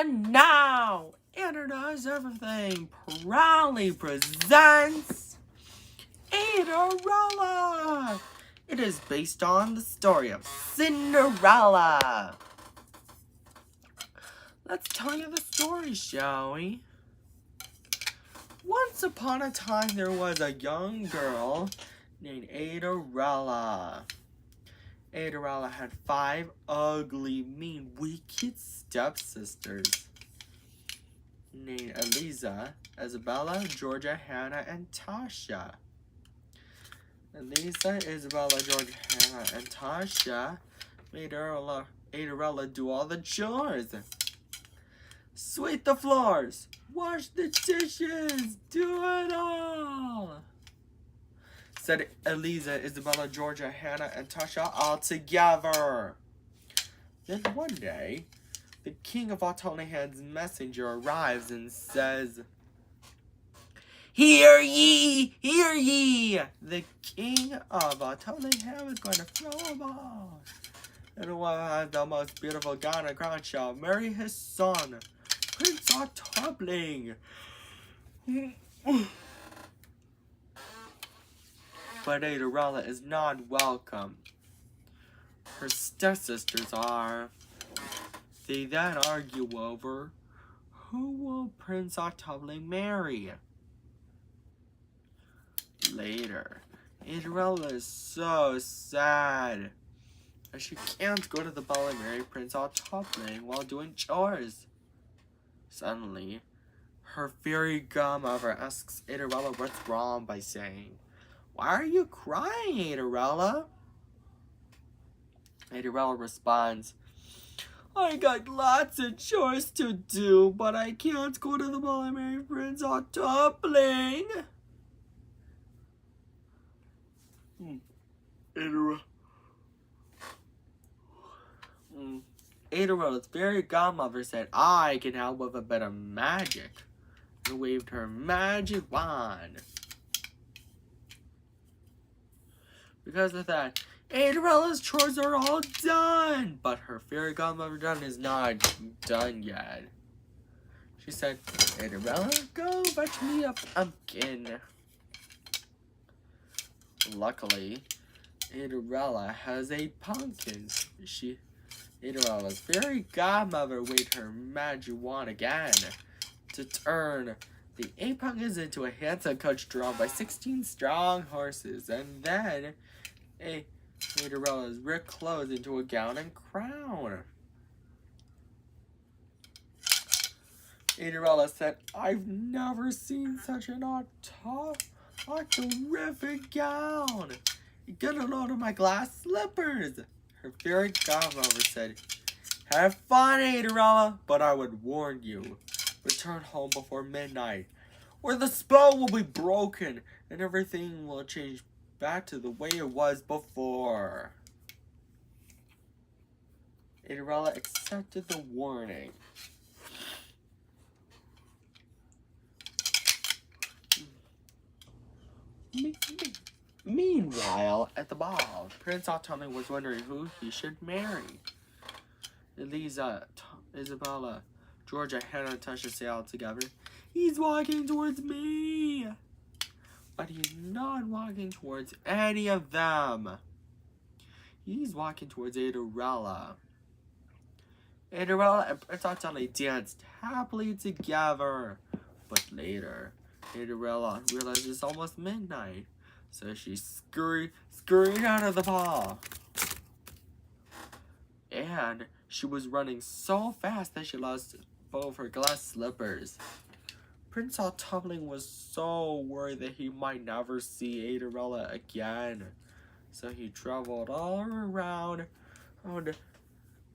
And now, Introduce Everything proudly presents Cinderella. It is based on the story of Cinderella. Let's tell you the story, shall we? Once upon a time, there was a young girl named Cinderella. Cinderella had 5 ugly, mean, wicked stepsisters named Eliza, Isabella, Georgia, Hannah, and Tasha. Eliza, Isabella, Georgia, Hannah, and Tasha made Cinderella do all the chores. Sweep the floors, wash the dishes, do it all, said Eliza, Isabella, Georgia, Hannah, and Tasha all together. Then one day, the king of Octuple's messenger arrives and says, "Hear ye, hear ye! The king of Octuple is going to throw a ball, and whoever has the most beautiful gown and crown shall marry his son, Prince Octuple." But Cinderella is not welcome. Her stepsisters are. They then argue over who will Prince Octuple marry. Later, Cinderella is so sad that she can't go to the ball and marry Prince Octuple while doing chores. Suddenly, her fairy godmother asks Cinderella what's wrong by saying, "Why are you crying, Cinderella?" Cinderella responds, "I got lots of chores to do, but I can't go to the ball and marry Prince Octuple." Cinderella's fairy godmother said, "I can help with a bit of magic," and waved her magic wand. Because of that, Cinderella's chores are all done, but her fairy godmother is not done yet. She said, "Cinderella, go fetch me a pumpkin." Luckily, Cinderella has a pumpkin. Cinderella's fairy godmother waved her magic wand again to turn the 8 pumpkins into a handsome coach drawn by 16 strong horses, and then Cinderella's ripped clothes into a gown and crown. Cinderella said, "I've never seen such an terrific gown. Get a load of my glass slippers." Her fairy godmother said, "Have fun, Cinderella, but I would warn you, return home before midnight, or the spell will be broken and everything will change back to the way it was before." Cinderella accepted the warning. Meanwhile, at the ball, Prince Octuple was wondering who he should marry. Eliza, Isabella, Georgia, Hannah, and Tasha say all together, "He's walking towards me." But he's not walking towards any of them. He's walking towards Cinderella. Cinderella and Prince Octuple danced happily together. But later, Cinderella realized it's almost midnight, so she scurried out of the ball. And she was running so fast that she lost both her glass slippers. Prince Octuple was so worried that he might never see Cinderella again. So he traveled all around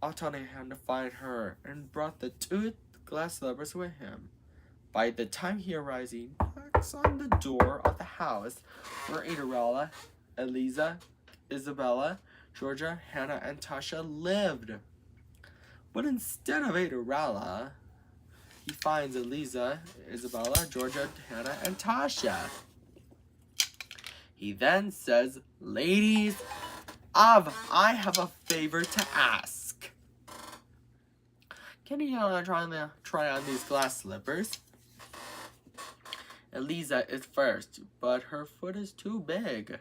Octuple had to find her and brought the 2 glass slippers with him. By the time he arrives, he knocks on the door of the house where Cinderella, Eliza, Isabella, Georgia, Hannah, and Tasha lived. But instead of Cinderella, he finds Eliza, Isabella, Georgia, Hannah, and Tasha. He then says, "Ladies, I have a favor to ask. Cinderella try on these glass slippers. Eliza is first, but her foot is too big.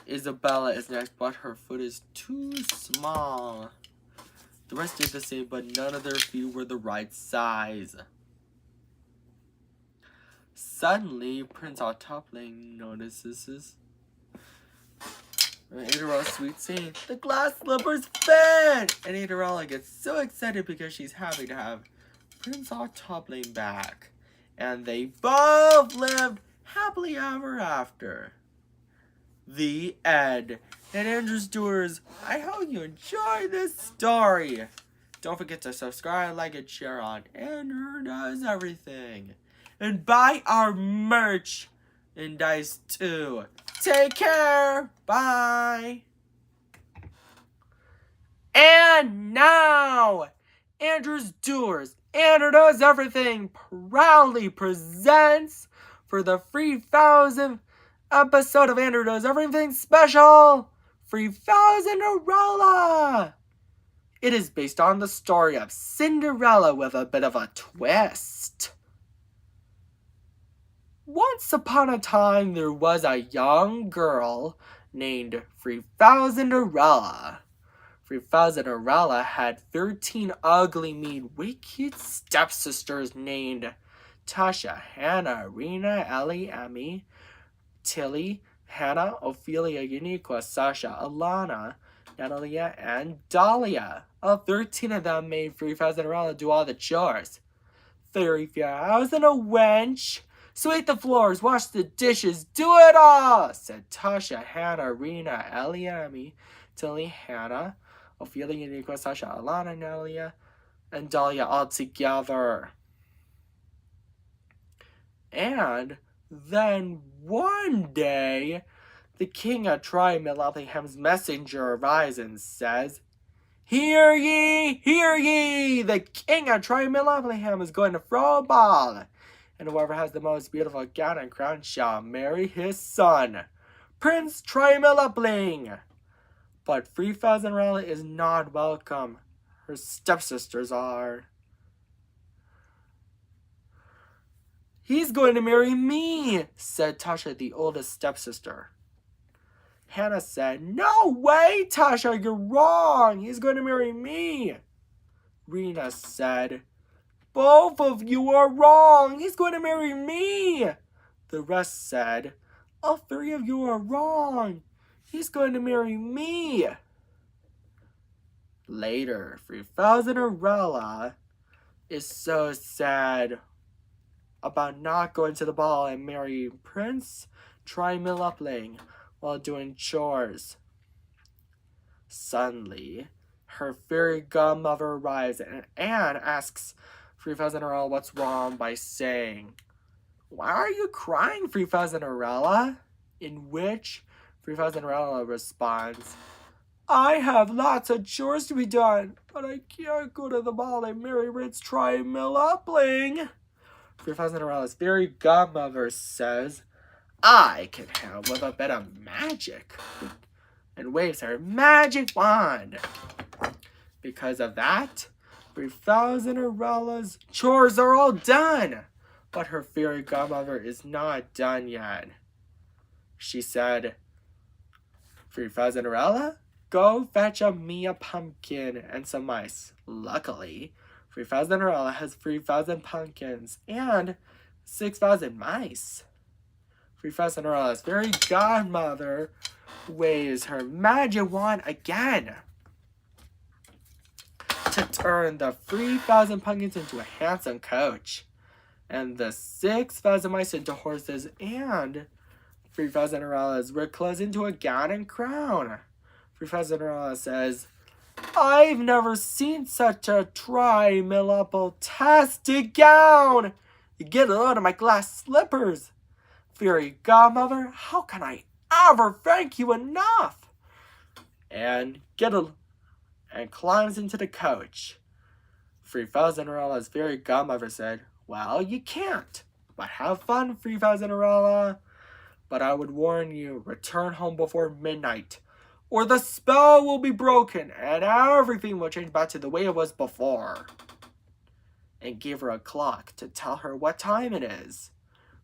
Isabella is next, but her foot is too small. The rest did the same, but none of their feet were the right size. Suddenly, Prince Octuple notices Cinderella's sweet saying, "The glass slippers fit!" And Cinderella gets so excited because she's happy to have Prince Octuple back. And they both lived happily ever after. The end. And Andrew Stewards, I hope you enjoyed this story. Don't forget to subscribe, like, and share on Andrew Does Everything. And buy our merch and Dice too. Take care. Bye. And now, Andrew's Doers, Andrew Does Everything proudly presents for the 3,000th episode of Andrew Does Everything special, 3,000 Cinderella. It is based on the story of Cinderella with a bit of a twist. Once upon a time, there was a young girl named 3,000 Cinderella. 3,000 Cinderella had 13 ugly, mean, wicked stepsisters named Tasha, Hannah, Rena, Ellie, Emmy, Tilly, Hannah, Ophelia, Uniqua, Sasha, Alana, Natalia, and Dahlia. All 13 of them made 3,000 Cinderella do all the chores. 3,000 a wench. Sweep the floors, wash the dishes, do it all, said Tasha, Hannah, Rena, Ellie, Emmy, Tilly, Hannah, Ophelia, Uniqua, Sasha, Alana, Natalia, and Dahlia all together. And then one day, the king of Trihectaheptcontapentagonal's messenger arrives and says, "Hear ye! The king of Trihectaheptcontapentagonal is going to throw a ball, and whoever has the most beautiful gown and crown shall marry his son, Prince Trihectaheptcontapentagonal." But 3,000 Cinderella is not welcome. Her stepsisters are. "He's going to marry me," said Tasha, the oldest stepsister. Hannah said, "No way, Tasha, you're wrong. He's going to marry me." Rena said, "Both of you are wrong. He's going to marry me." The rest said, "All three of you are wrong. He's going to marry me." Later, 3,000 Cinderella is so sad about not going to the ball and marrying Prince Trihectaheptcontapentagonal while doing chores. Suddenly, her fairy godmother arrives and Anne asks 3,000 Cinderella what's wrong by saying, "Why are you crying, 3,000 Cinderella?" In which 3,000 Cinderella responds, "I have lots of chores to be done, but I can't go to the ball and marry Prince Trihectaheptcontapentagonal." 3,000 Cinderella's fairy godmother says, "I can help with a bit of magic," and waves her magic wand. Because of that, 3,000 Cinderella's chores are all done, but her fairy godmother is not done yet. She said, 3,000 Cinderella, go fetch me a pumpkin and some mice." Luckily, 3,000 Cinderella has 3,000 pumpkins and 6,000 mice. 3,000 Cinderella's fairy godmother waves her magic wand again to turn the 3,000 pumpkins into a handsome coach, and the 6,000 mice into horses, and 3,000 Cinderella's red clothes into a gown and crown. 3,000 Cinderella says, "I've never seen such a Trihectaheptcontapentagonal gown. Get a load of my glass slippers. Fairy godmother, how can I ever thank you enough?" And climbs into the coach. 3,000 Cinderella's fairy godmother said, "Well, you can't. But have fun, 3,000 Cinderella. But I would warn you, return home before midnight, or the spell will be broken and everything will change back to the way it was before. And gave her a clock to tell her what time it is.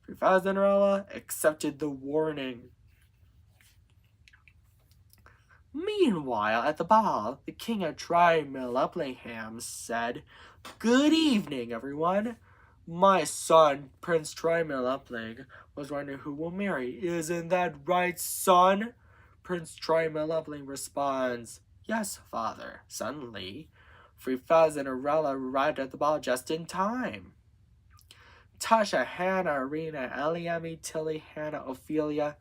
Cinderella accepted the warning. Meanwhile, at the ball, the king of Trihectaheptcontapentagonal said, "Good evening, everyone. My son, Prince Trihectaheptcontapentagonal, was wondering who will marry. Isn't that right, son?" Prince Trihectaheptcontapentagonal responds, "Yes, father." Suddenly, Cinderella arrived at the ball just in time. Tasha, Hannah, Arena, Eliami, Tilly, Hannah, Ophelia,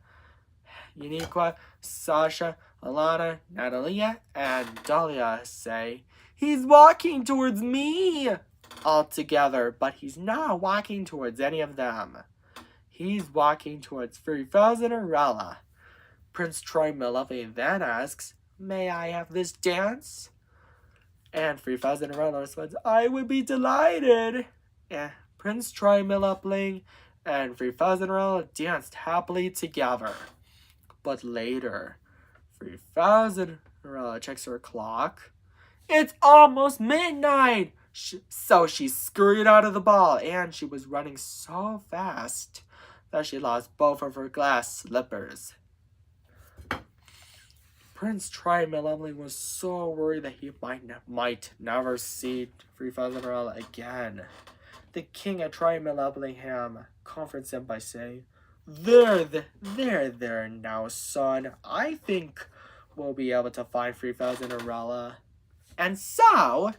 Uniqua, Sasha, Alana, Natalia, and Dahlia say, "He's walking towards me!" all together, but he's not walking towards any of them. He's walking towards Cinderella. Prince Trihectaheptcontapentagonal then asks, "May I have this dance?" And Cinderella responds, "I would be delighted." And Prince Trihectaheptcontapentagonal and Cinderella danced happily together. But later, Cinderella checks her clock. It's almost midnight! So she scurried out of the ball, and she was running so fast that she lost both of her glass slippers. Prince Trihectaheptcontapentagonal was so worried that he might never see Cinderella again. The king of Trihectaheptcontapentagonal comforts him by saying, There now, son. I think we'll be able to find Cinderella." And so,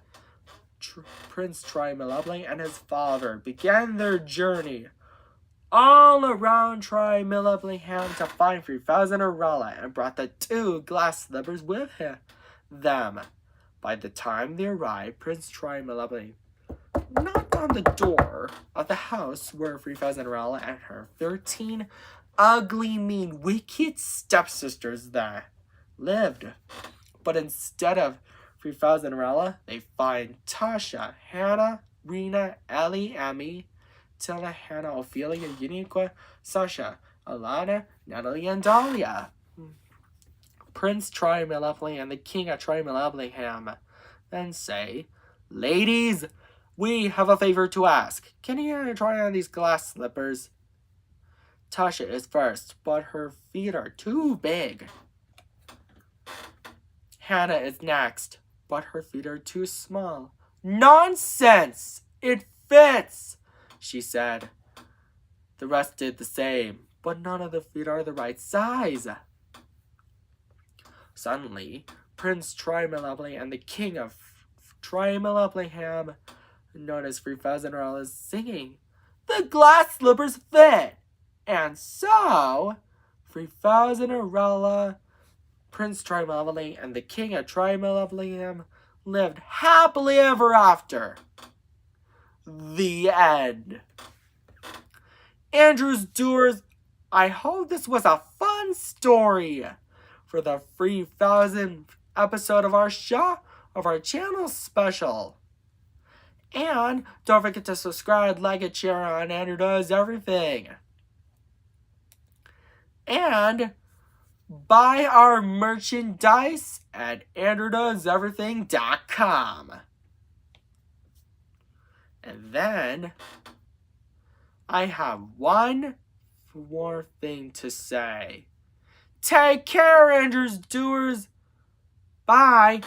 Prince Trihectaheptcontapentagonal and his father began their journey all around Trihectaheptcontapentagonal to find Cinderella and brought the 2 glass slippers with them. By the time they arrived, Prince Trihectaheptcontapentagonal knocked on the door of the house where Cinderella and her 13 ugly, mean, wicked stepsisters that lived. But instead of Cinderella, they find Tasha, Hannah, Rena, Ellie, Emmy, Tilda, Hannah, Ophelia, Uniqua, Sasha, Alana, Natalie, and Dahlia. Prince Trihectaheptcontapentagonal and the king of Trihectaheptcontapentagonal then say, "Ladies, we have a favor to ask. Can you try on these glass slippers?" Tasha is first, but her feet are too big. Hannah is next, but her feet are too small. "Nonsense! It fits!" she said. The rest did the same, but none of the feet are the right size. Suddenly, Prince Trihectaheptcontapentagonal and the king of Trihectaheptcontapentagonal noticed Cinderella is singing. The glass slippers fit! And so, Cinderella, Prince Trihectaheptcontapentagonal, and the king of Trihectaheptcontapentagonal lived happily ever after. The end. Andrew's Doers, I hope this was a fun story for the 3000th episode of our show, of our channel special. And don't forget to subscribe, like, and share on Andrew Does Everything. And buy our merchandise at andrewdoeseverything.com. And then I have one more thing to say. Take care, Andrew's Doers. Bye.